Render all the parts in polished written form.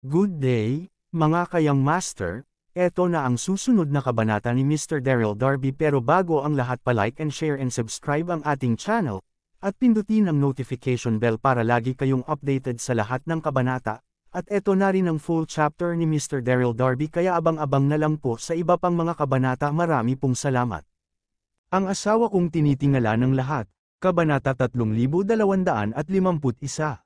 Good day, mga kayang master, eto na ang susunod na kabanata ni Mr. Daryl Darby pero bago ang lahat pa-like and share and subscribe ang ating channel, at pindutin ang notification bell para lagi kayong updated sa lahat ng kabanata, at eto na rin ang full chapter ni Mr. Daryl Darby kaya abang-abang na lang po sa iba pang mga kabanata. Marami pong salamat. Ang asawa kong tinitingala ng lahat, Kabanata 3251.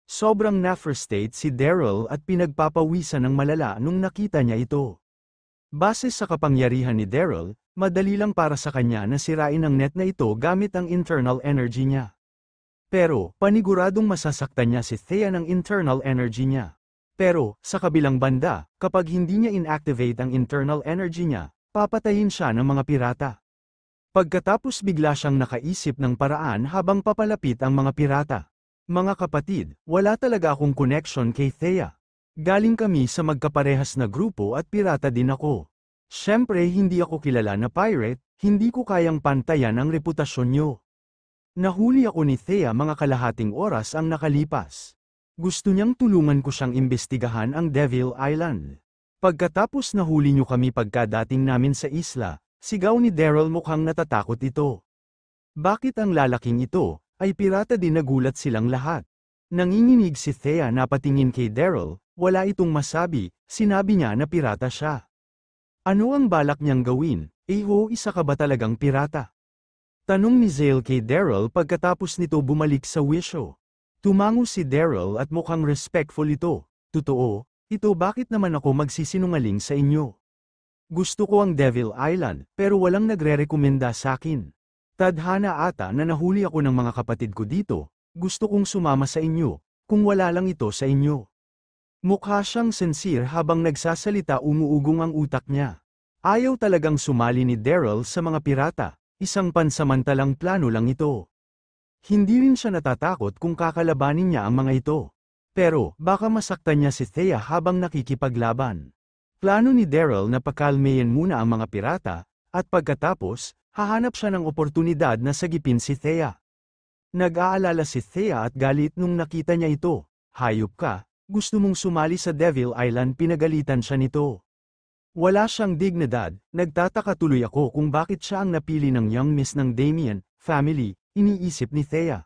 Sobrang na-frustrate si Daryl at pinagpapawisan ng malala nung nakita niya ito. Base sa kapangyarihan ni Daryl, madali lang para sa kanya na sirain ang net na ito gamit ang internal energy niya. Pero, paniguradong masasaktan niya si Thea ng internal energy niya. Pero, sa kabilang banda, kapag hindi niya inactivate ang internal energy niya, papatayin siya ng mga pirata. Pagkatapos bigla siyang nakaisip ng paraan habang papalapit ang mga pirata. Mga kapatid, wala talaga akong connection kay Thea. Galing kami sa magkaparehas na grupo at pirata din ako. Siyempre hindi ako kilala na pirate, hindi ko kayang pantayan ang reputasyon niyo. Nahuli ako ni Thea mga kalahating oras ang nakalipas. Gusto niyang tulungan ko siyang imbestigahan ang Devil Island. Pagkatapos nahuli niyo kami pagkadating namin sa isla, sigaw ni Daryl mukhang natatakot ito. Bakit ang lalaking ito? Ay pirata din, nagulat silang lahat. Nanginginig si Thea na patingin kay Daryl, wala itong masabi, sinabi niya na pirata siya. Ano ang balak niyang gawin? Isa ka ba talagang pirata? Tanong ni Zale kay Daryl pagkatapos nito bumalik sa wisyo. Tumango si Daryl at mukhang respectful ito. Totoo, ito bakit naman ako magsisinungaling sa inyo? Gusto ko ang Devil Island, pero walang nagre-rekomenda sa akin. Tadhana ata na nahuli ako ng mga kapatid ko dito, gusto kong sumama sa inyo, kung wala lang ito sa inyo. Mukha siyang sincere habang nagsasalita, umuugong ang utak niya. Ayaw talagang sumali ni Daryl sa mga pirata, isang pansamantalang plano lang ito. Hindi rin siya natatakot kung kakalabanin niya ang mga ito. Pero, baka masaktan niya si Thea habang nakikipaglaban. Plano ni Daryl na pakalmayin muna ang mga pirata, at pagkatapos, hahanap siya ng oportunidad na sagipin si Thea. Nag-aalala si Thea at galit nung nakita niya ito. Hayop ka, gusto mong sumali sa Devil Island, pinagalitan siya nito. Wala siyang dignidad, nagtataka tuloy ako kung bakit siya ang napili ng young miss ng Damien family, iniisip ni Thea.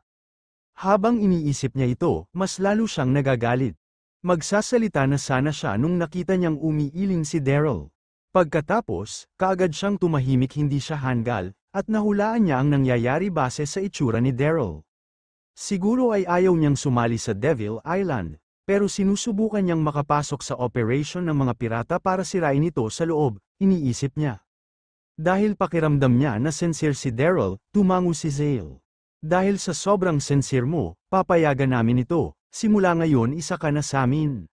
Habang iniisip niya ito, mas lalo siyang nagagalit. Magsasalita na sana siya nung nakita niyang umiiling si Daryl. Pagkatapos, kaagad siyang tumahimik, hindi siya hanggal, at nahulaan niya ang nangyayari base sa itsura ni Daryl. Siguro ay ayaw niyang sumali sa Devil Island, pero sinusubukan niyang makapasok sa operation ng mga pirata para sirain ito sa loob, iniisip niya. Dahil pakiramdam niya na sincere si Daryl, tumango si Zale. Dahil sa sobrang sincere mo, papayagan namin ito, simula ngayon isa ka na sa amin.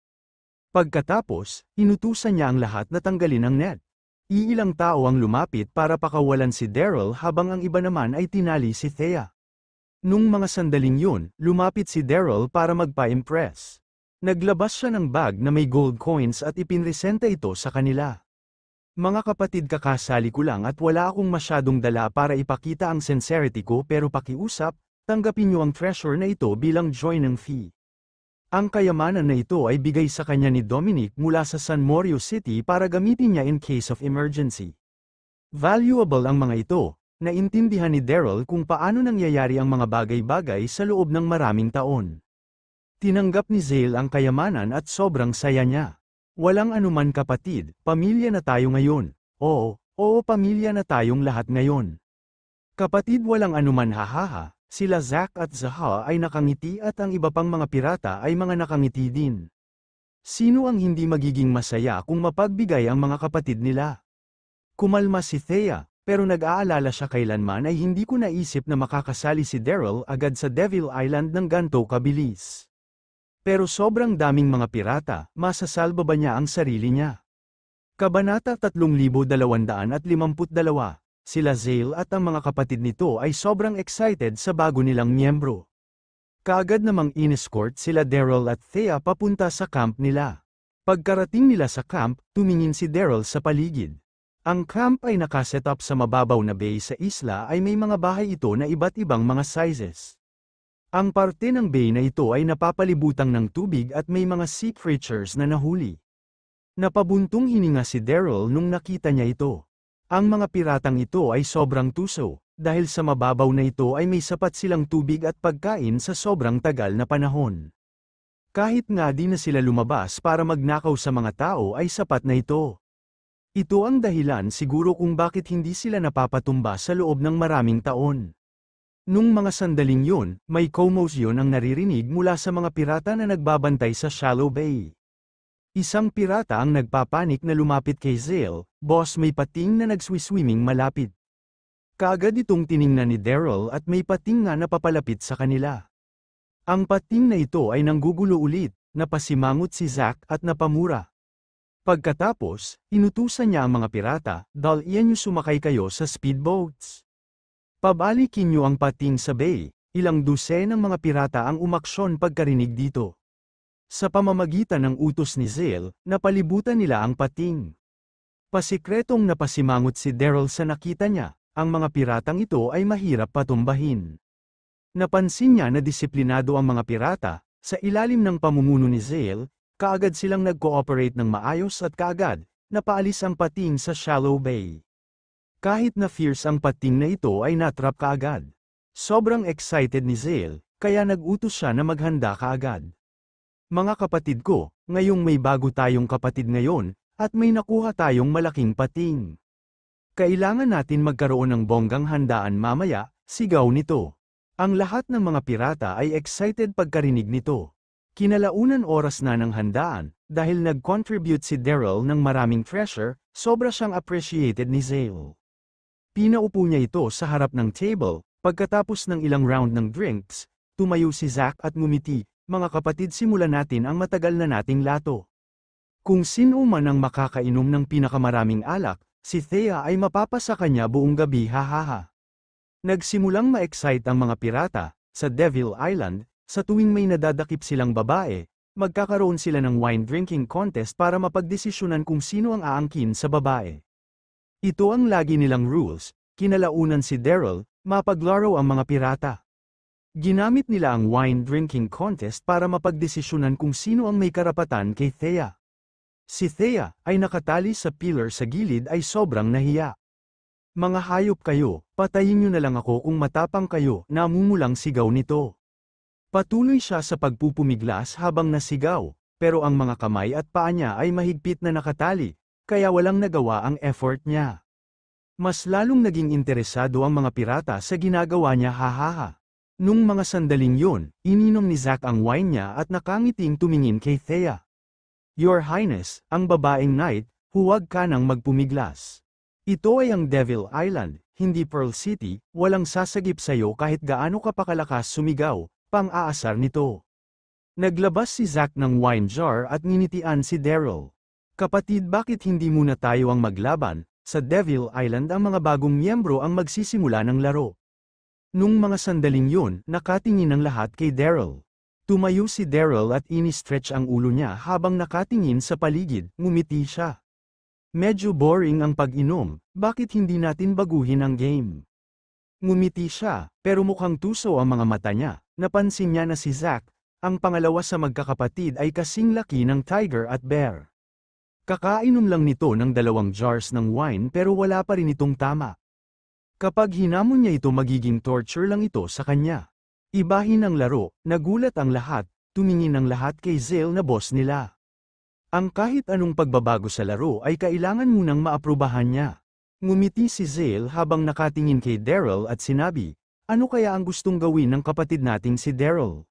Pagkatapos, inutusan niya ang lahat na tanggalin ang net. Iilang tao ang lumapit para pakawalan si Daryl habang ang iba naman ay tinali si Thea. Nung mga sandaling yun, lumapit si Daryl para magpa-impress. Naglabas siya ng bag na may gold coins at ipinresenta ito sa kanila. Mga kapatid, kakasali ko lang at wala akong masyadong dala para ipakita ang sincerity ko, pero pakiusap, tanggapin niyo ang treasure na ito bilang joining fee. Ang kayamanan na ito ay bigay sa kanya ni Dominic mula sa San Morio City para gamitin niya in case of emergency. Valuable ang mga ito, naintindihan ni Daryl kung paano nangyayari ang mga bagay-bagay sa loob ng maraming taon. Tinanggap ni Zale ang kayamanan at sobrang saya niya. Walang anuman kapatid, pamilya na tayo ngayon. Oo, pamilya na tayong lahat ngayon. Kapatid, walang anuman, hahaha. Sila Zack at Zaha ay nakangiti at ang iba pang mga pirata ay mga nakangiti din. Sino ang hindi magiging masaya kung mapagbigay ang mga kapatid nila? Kumalma si Thea, pero nag-aalala siya kailanman ay hindi ko naisip na makakasali si Daryl agad sa Devil Island ng ganto kabilis. Pero sobrang daming mga pirata, masasalba ba niya ang sarili niya? Kabanata 3252. Sila Zale at ang mga kapatid nito ay sobrang excited sa bago nilang miyembro. Kaagad namang inescort sila Daryl at Thea papunta sa camp nila. Pagkarating nila sa camp, tumingin si Daryl sa paligid. Ang camp ay nakaset up sa mababaw na bay sa isla, ay may mga bahay ito na iba't ibang mga sizes. Ang parte ng bay na ito ay napapalibutang ng tubig at may mga sea creatures na nahuli. Napabuntong hininga si Daryl nung nakita niya ito. Ang mga piratang ito ay sobrang tuso, dahil sa mababaw na ito ay may sapat silang tubig at pagkain sa sobrang tagal na panahon. Kahit nga di na sila lumabas para magnakaw sa mga tao ay sapat na ito. Ito ang dahilan siguro kung bakit hindi sila napapatumba sa loob ng maraming taon. Nung mga sandaling yun, may commotion ang naririnig mula sa mga pirata na nagbabantay sa shallow bay. Isang pirata ang nagpapanik na lumapit kay Zale, "Boss, may pating na nagswiswimming malapit." Kaagad itong tiningnan ni Daryl at may pating nga napapalapit sa kanila. Ang pating na ito ay nanggugulo ulit, napasimangot si Zack at napamura. Pagkatapos, inutusan niya ang mga pirata, "Dalian niyo sumakay kayo sa speedboats. Pabalikin niyo ang pating sa bay." Ilang dosenang mga pirata ang umaksyon pagkarinig dito. Sa pamamagitan ng utos ni Zale, napalibutan nila ang pating. Pasikretong napasimangot si Daryl sa nakita niya, ang mga piratang ito ay mahirap patumbahin. Napansin niya na disiplinado ang mga pirata, sa ilalim ng pamumuno ni Zale, kaagad silang nag-cooperate ng maayos at kaagad, napaalis ang pating sa shallow bay. Kahit na fierce ang pating na ito ay natrap kaagad. Sobrang excited ni Zale, kaya nag-utos siya na maghanda kaagad. "Mga kapatid ko, ngayong may bago tayong kapatid ngayon, at may nakuha tayong malaking pating. Kailangan natin magkaroon ng bonggang handaan mamaya," sigaw nito. Ang lahat ng mga pirata ay excited pagkarinig nito. Kinalaunan oras na ng handaan, dahil nag-contribute si Daryl ng maraming treasure, sobra siyang appreciated ni Zale. Pinaupo niya ito sa harap ng table, pagkatapos ng ilang round ng drinks, tumayo si Zack at ngumiti, "Mga kapatid, simulan natin ang matagal na nating lato. Kung sino man ang makakainom ng pinakamaraming alak, si Thea ay mapapasa kanya buong gabi, hahaha." Nagsimulang ma-excite ang mga pirata, sa Devil Island, sa tuwing may nadadakip silang babae, magkakaroon sila ng wine drinking contest para mapagdesisyonan kung sino ang aangkin sa babae. Ito ang lagi nilang rules, kinalaunan si Daryl, mapaglaro ang mga pirata. Ginamit nila ang wine drinking contest para mapagdesisyonan kung sino ang may karapatan kay Thea. Si Thea, ay nakatali sa pillar sa gilid ay sobrang nahiya. "Mga hayop kayo, patayin niyo na lang ako kung matapang kayo," namumulang sigaw nito. Patuloy siya sa pagpupumiglas habang nasigaw, pero ang mga kamay at paa niya ay mahigpit na nakatali, kaya walang nagawa ang effort niya. Mas lalong naging interesado ang mga pirata sa ginagawa niya, hahaha. Nung mga sandaling yun, ininom ni Zack ang wine niya at nakangiting tumingin kay Thea. "Your Highness, ang babaeng knight, huwag ka nang magpumiglas. Ito ay ang Devil Island, hindi Pearl City, walang sasagip sayo kahit gaano ka pakalakas sumigaw," pang-aasar nito. Naglabas si Zack ng wine jar at nginitian si Daryl. "Kapatid, bakit hindi muna tayo ang maglaban? Sa Devil Island ang mga bagong miyembro ang magsisimula ng laro." Nung mga sandaling yun, nakatingin ang lahat kay Daryl. Tumayo si Daryl at ini-stretch ang ulo niya habang nakatingin sa paligid, ngumiti siya. "Medyo boring ang pag-inom, bakit hindi natin baguhin ang game?" Ngumiti siya, pero mukhang tuso ang mga mata niya. Napansin niya na si Zack, ang pangalawa sa magkakapatid, ay kasing laki ng tiger at bear. Kakainom lang nito ng 2 jars ng wine pero wala pa rin itong tama. Kapag hinamon niya ito, magiging torture lang ito sa kanya. Ibahin ang laro, nagulat ang lahat, tumingin ang lahat kay Zale na boss nila. Ang kahit anong pagbabago sa laro ay kailangan munang maaprubahan niya. Ngumiti si Zale habang nakatingin kay Daryl at sinabi, "Ano kaya ang gustong gawin ng kapatid nating si Daryl?"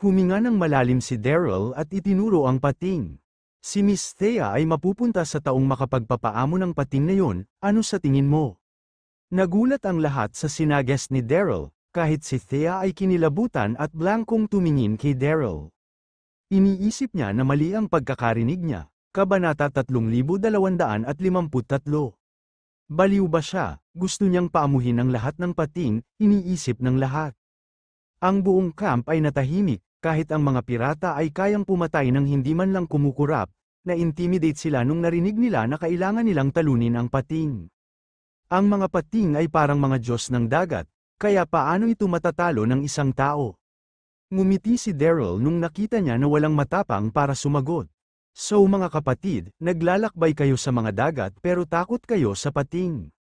Huminga ng malalim si Daryl at itinuro ang pating. "Si Miss Thea ay mapupunta sa taong makapagpapaamo ng pating na yon, ano sa tingin mo?" Nagulat ang lahat sa sinages ni Daryl, kahit si Thea ay kinilabutan at blankong tumingin kay Daryl. Iniisip niya na mali ang pagkakarinig niya. Kabanata 3253. Baliw ba siya? Gusto niyang paamuhin ang lahat ng pating, iniisip ng lahat. Ang buong camp ay natahimik, kahit ang mga pirata ay kayang pumatay ng hindi man lang kumukurap, na-intimidate sila nung narinig nila na kailangan nilang talunin ang pating. Ang mga pating ay parang mga Diyos ng dagat, kaya paano ito matatalo ng isang tao? Ngumiti si Daryl nung nakita niya na walang matapang para sumagot. So mga kapatid, naglalakbay kayo sa mga dagat pero takot kayo sa pating.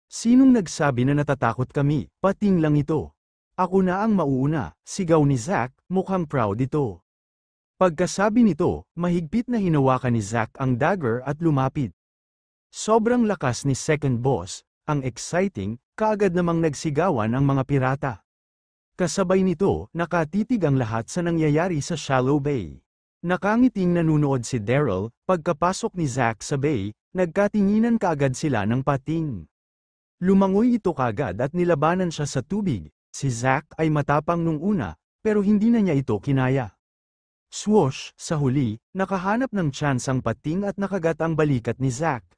Sinong nagsabi na natatakot kami? Pating lang ito. Ako na ang mauuna, sigaw ni Zack, mukhang proud ito. Pagkasabi nito, mahigpit na hinawakan ni Zack ang dagger at lumapit. Sobrang lakas ni Second Boss, ang exciting, kaagad namang nagsigawan ang mga pirata. Kasabay nito, nakatitig ang lahat sa nangyayari sa Shallow Bay. Nakangiting nanunood si Daryl, pagkapasok ni Zack sa bay, nagkatinginan kaagad sila ng pating. Lumangoy ito kaagad at nilabanan siya sa tubig. Si Zack ay matapang nung una, pero hindi na niya ito kinaya. Swoosh, sa huli, nakahanap ng chance ang pating at nakagat ang balikat ni Zack.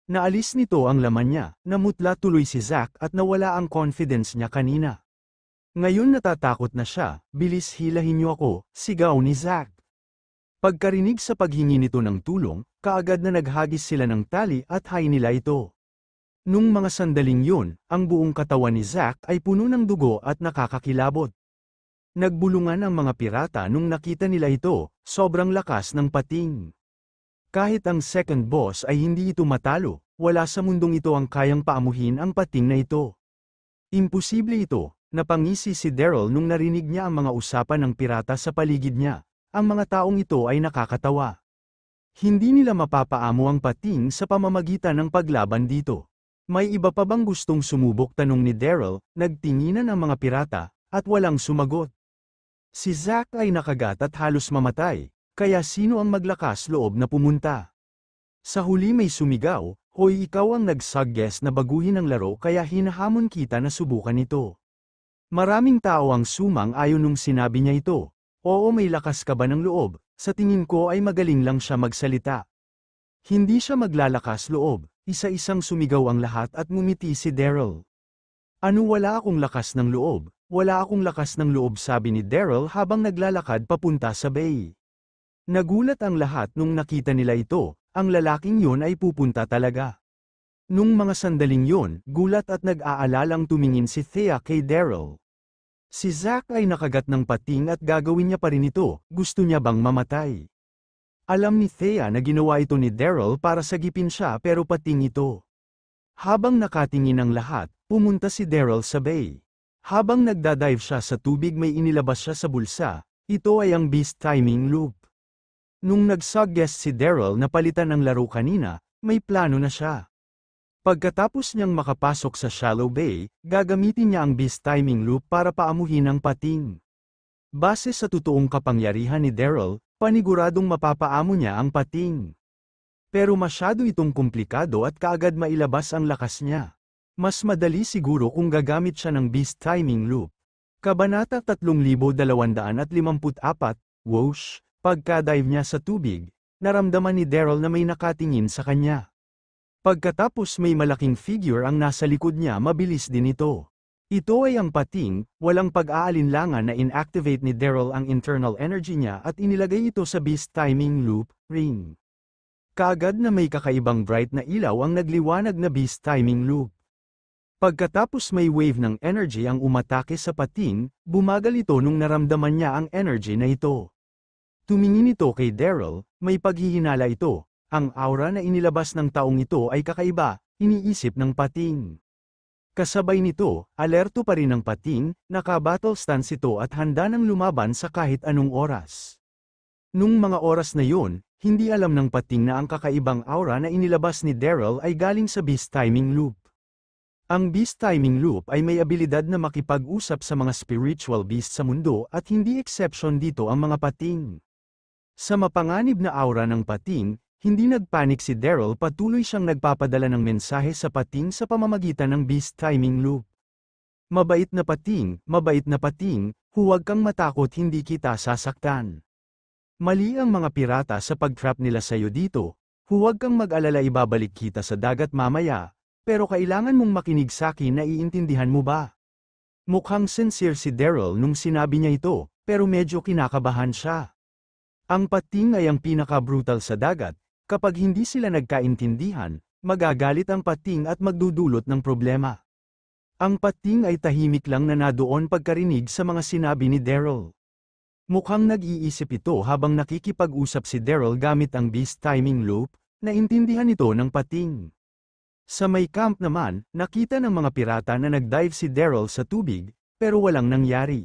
Naalis nito ang laman niya, namutla tuloy si Zack at nawala ang confidence niya kanina. Ngayon natatakot na siya, bilis hilahin niyo ako, sigaw ni Zack. Pagkarinig sa paghingi nito ng tulong, kaagad na naghagis sila ng tali at hay nila ito. Nung mga sandaling yun, ang buong katawan ni Zack ay puno ng dugo at nakakakilabot. Nagbulungan ang mga pirata nung nakita nila ito, sobrang lakas ng pating. Kahit ang Second Boss ay hindi ito matalo, wala sa mundong ito ang kayang paamuhin ang pating na ito. Imposible ito, napangisi si Daryl nung narinig niya ang mga usapan ng pirata sa paligid niya. Ang mga taong ito ay nakakatawa. Hindi nila mapapaamo ang pating sa pamamagitan ng paglaban dito. May iba pa bang gustong sumubok, tanong ni Daryl, nagtinginan ang mga pirata, at walang sumagot. Si Zack ay nakagat at halos mamatay. Kaya sino ang maglakas loob na pumunta? Sa huli may sumigaw, hoy ikaw ang nag-suggest na baguhin ang laro kaya hinahamon kita na subukan ito. Maraming tao ang sumang-ayon nung sinabi niya ito. Oo, may lakas ka ba ng loob? Sa tingin ko ay magaling lang siya magsalita. Hindi siya maglalakas loob, isa-isang sumigaw ang lahat at ngumiti si Daryl. Ano, wala akong lakas ng loob? Wala akong lakas ng loob, sabi ni Daryl habang naglalakad papunta sa bay. Nagulat ang lahat nung nakita nila ito, ang lalaking yun ay pupunta talaga. Nung mga sandaling yun, gulat at nag-aalalang tumingin si Thea kay Daryl. Si Zack ay nakagat ng pating at gagawin niya pa rin ito, gusto niya bang mamatay? Alam ni Thea na ginawa ito ni Daryl para sagipin siya pero pating ito. Habang nakatingin ang lahat, pumunta si Daryl sa bay. Habang nagdadive siya sa tubig may inilabas siya sa bulsa, ito ay ang Beast Timing Loop. Nung nag-suggest si Daryl na palitan ang laro kanina, may plano na siya. Pagkatapos niyang makapasok sa Shallow Bay, gagamitin niya ang Beast Timing Loop para paamuhin ang pating. Base sa totoong kapangyarihan ni Daryl, paniguradong mapapaamo niya ang pating. Pero masyado itong komplikado at kaagad mailabas ang lakas niya. Mas madali siguro kung gagamit siya ng Beast Timing Loop. Kabanata 3254, Whoosh. Pagka-dive niya sa tubig, naramdaman ni Daryl na may nakatingin sa kanya. Pagkatapos may malaking figure ang nasa likod niya, mabilis din ito. Ito ay ang pating, walang pag-aalinlangan na inactivate ni Daryl ang internal energy niya at inilagay ito sa Beast Timing Loop ring. Kaagad na may kakaibang bright na ilaw ang nagliwanag na Beast Timing Loop. Pagkatapos may wave ng energy ang umatake sa pating, bumagal ito nung naramdaman niya ang energy na ito. Tumingin ito kay Daryl, may paghihinala ito. Ang aura na inilabas ng taong ito ay kakaiba, iniisip ng pating. Kasabay nito, alerto pa rin ang pating, naka-battle stance ito at handa nang lumaban sa kahit anong oras. Nung mga oras na yun, hindi alam ng pating na ang kakaibang aura na inilabas ni Daryl ay galing sa Beast Timing Loop. Ang Beast Timing Loop ay may abilidad na makipag-usap sa mga spiritual beast sa mundo at hindi exception dito ang mga pating. Sa mapanganib na aura ng pating, hindi nagpanik si Daryl, patuloy siyang nagpapadala ng mensahe sa pating sa pamamagitan ng Beast Timing Loop. Mabait na pating, huwag kang matakot, hindi kita sasaktan. Mali ang mga pirata sa pag-trap nila sa iyo dito, huwag kang mag-alala, ibabalik kita sa dagat mamaya, pero kailangan mong makinig sa akin, naiintindihan mo ba? Mukhang sincere si Daryl nung sinabi niya ito, pero medyo kinakabahan siya. Ang pating ay ang pinaka-brutal sa dagat, kapag hindi sila nagkaintindihan, magagalit ang pating at magdudulot ng problema. Ang pating ay tahimik lang na nadoon pagkarinig sa mga sinabi ni Daryl. Mukhang nag-iisip ito habang nakikipag-usap si Daryl gamit ang beast timing loop, naintindihan ito ng pating. Sa may camp naman, nakita ng mga pirata na nag-dive si Daryl sa tubig, pero walang nangyari.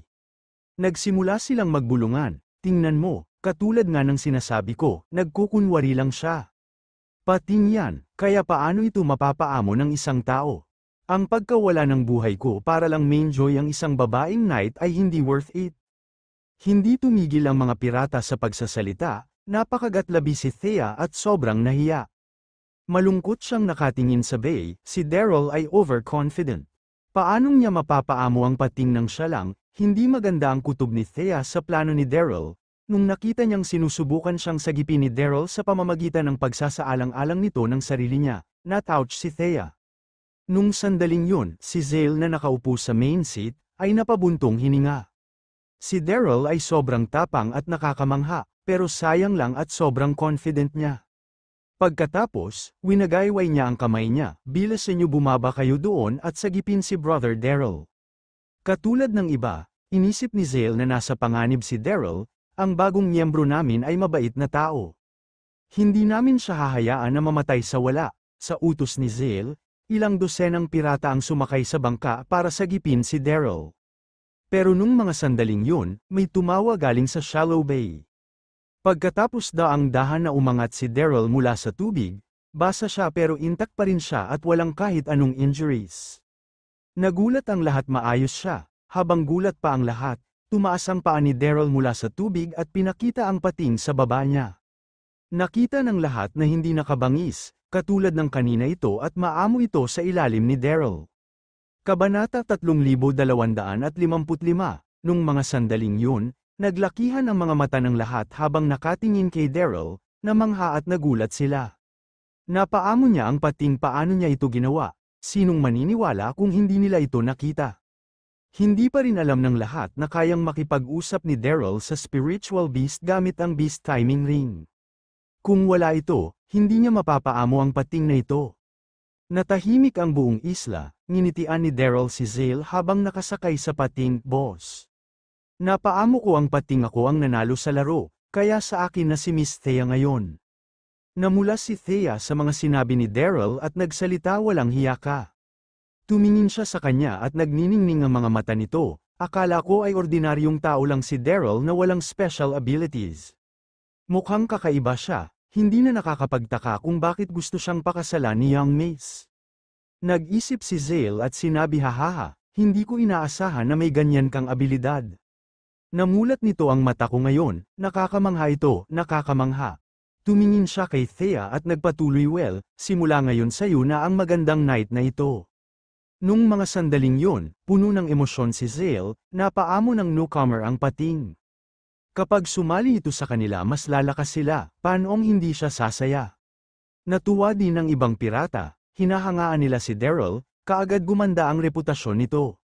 Nagsimula silang magbulungan, tingnan mo, katulad nga ng sinasabi ko, nagkukunwari lang siya. Pating yan, kaya paano ito mapapaamo ng isang tao? Ang pagkawala ng buhay ko para lang ma-enjoy ang isang babaeng knight ay hindi worth it. Hindi tumigil ang mga pirata sa pagsasalita, napakagatlabi si Thea at sobrang nahiya. Malungkot siyang nakatingin sa bay, si Daryl ay overconfident. Paanong niya mapapaamo ang pating ng siya lang, hindi maganda ang kutob ni Thea sa plano ni Daryl, nung nakita niyang sinusubukan siyang sagipin ni Daryl sa pamamagitan ng pagsasaalang-alang nito ng sarili niya, natouch si Thea. Nung sandaling yun, si Zale na nakaupo sa main seat, ay napabuntong hininga. Si Daryl ay sobrang tapang at nakakamangha, pero sayang lang at sobrang confident niya. Pagkatapos, winagayway niya ang kamay niya, bilas inyo bumaba kayo doon at sagipin si Brother Daryl. Katulad ng iba, inisip ni Zale na nasa panganib si Daryl, ang bagong miyembro namin ay mabait na tao. Hindi namin siya hahayaan na mamatay sa wala. Sa utos ni Zale, ilang dosenang pirata ang sumakay sa bangka para sagipin si Daryl. Pero nung mga sandaling yun, may tumawa galing sa shallow bay. Pagkatapos ang dahan na umangat si Daryl mula sa tubig, basa siya pero intact pa rin siya at walang kahit anong injuries. Nagulat ang lahat, maayos siya. Habang gulat pa ang lahat, tumaas ang paa ni Daryl mula sa tubig at pinakita ang pating sa baba niya. Nakita ng lahat na hindi nakabangis, katulad ng kanina ito at maamo ito sa ilalim ni Daryl. Kabanata 3255. Nung mga sandaling yun, naglakihan ang mga mata ng lahat habang nakatingin kay Daryl, namangha at nagulat sila. Napaamo niya ang pating, paano niya ito ginawa, sinong maniniwala kung hindi nila ito nakita. Hindi pa rin alam ng lahat na kayang makipag-usap ni Daryl sa spiritual beast gamit ang beast timing ring. Kung wala ito, hindi niya mapapaamo ang pating na ito. Natahimik ang buong isla, nginitian ni Daryl si Zale habang nakasakay sa pating, boss. Napaamo ko ang pating, ako ang nanalo sa laro, kaya sa akin na si Miss Thea ngayon. Namula si Thea sa mga sinabi ni Daryl at nagsalita, walang hiya ka. Tumingin siya sa kanya at nagniningning ang mga mata nito, akala ko ay ordinaryong tao lang si Daryl na walang special abilities. Mukhang kakaiba siya, hindi na nakakapagtaka kung bakit gusto siyang pakasalan ni Young Mace. Nag-isip si Zale at sinabi, hahaha, hindi ko inaasahan na may ganyan kang abilidad. Namulat nito ang mata ko ngayon, nakakamangha ito, nakakamangha. Tumingin siya kay Thea at nagpatuloy, well, simula ngayon sa'yo na ang magandang night na ito. Nung mga sandaling yun, puno ng emosyon si Zale, napaamo ng newcomer ang pating. Kapag sumali ito sa kanila mas lalakas sila, paanong hindi siya sasaya. Natuwa din ng ibang pirata, hinahangaan nila si Daryl, kaagad gumanda ang reputasyon nito.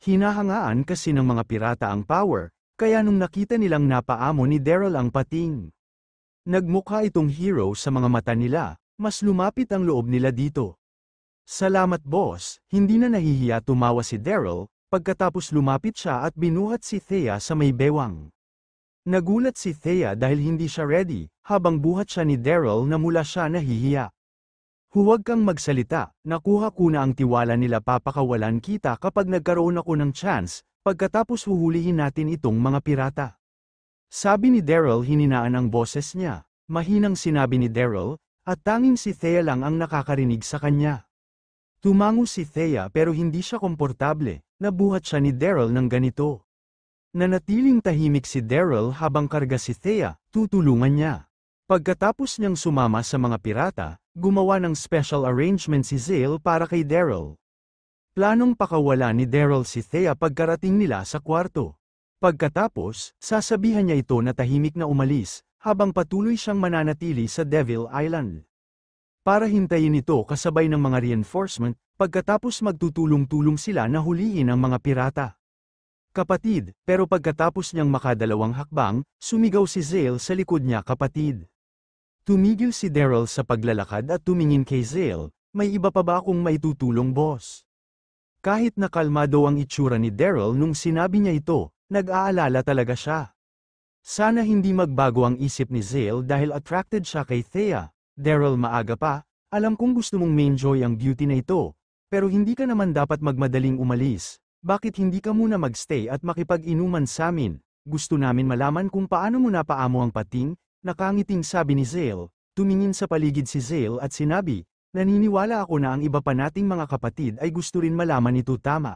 Hinahangaan kasi ng mga pirata ang power, kaya nung nakita nilang napaamo ni Daryl ang pating. Nagmukha itong hero sa mga mata nila, mas lumapit ang loob nila dito. Salamat boss, hindi na nahihiya, tumawa si Daryl, pagkatapos lumapit siya at binuhat si Thea sa may bewang. Nagulat si Thea dahil hindi siya ready, habang buhat siya ni Daryl na mula siya nahihiya. Huwag kang magsalita, nakuha ko na ang tiwala nila, papakawalan kita kapag nagkaroon ako ng chance, pagkatapos huhulihin natin itong mga pirata. Sabi ni Daryl, hininaan ang boses niya, mahinang sinabi ni Daryl, at tanging si Thea lang ang nakakarinig sa kanya. Tumango si Thea pero hindi siya komportable, nabuhat siya ni Daryl ng ganito. Nanatiling tahimik si Daryl habang karga si Thea, tutulungan niya. Pagkatapos niyang sumama sa mga pirata, gumawa ng special arrangement si Zale para kay Daryl. Planong pakawala ni Daryl si Thea pagkarating nila sa kwarto. Pagkatapos, sasabihan niya ito na tahimik na umalis, habang patuloy siyang mananatili sa Devil Island. Para hintayin ito kasabay ng mga reinforcement, pagkatapos magtutulong-tulong sila na huliin ang mga pirata. Kapatid, pero pagkatapos niyang makadalawang hakbang, sumigaw si Zale sa likod niya, kapatid. Tumigil si Daryl sa paglalakad at tumingin kay Zale, may iba pa ba akong maitutulong boss? Kahit na kalmado ang itsura ni Daryl nung sinabi niya ito, nag-aalala talaga siya. Sana hindi magbago ang isip ni Zale dahil attracted siya kay Thea. Daryl, maaga pa, alam kong gusto mong ma-enjoy ang beauty na ito. Pero hindi ka naman dapat magmadaling umalis. Bakit hindi ka muna magstay at makipag-inuman sa amin? Gusto namin malaman kung paano mo napaamo ang pating, nakangiting sabi ni Zale. Tumingin sa paligid si Zale at sinabi, naniniwala ako na ang iba pa nating mga kapatid ay gusto rin malaman ito tama.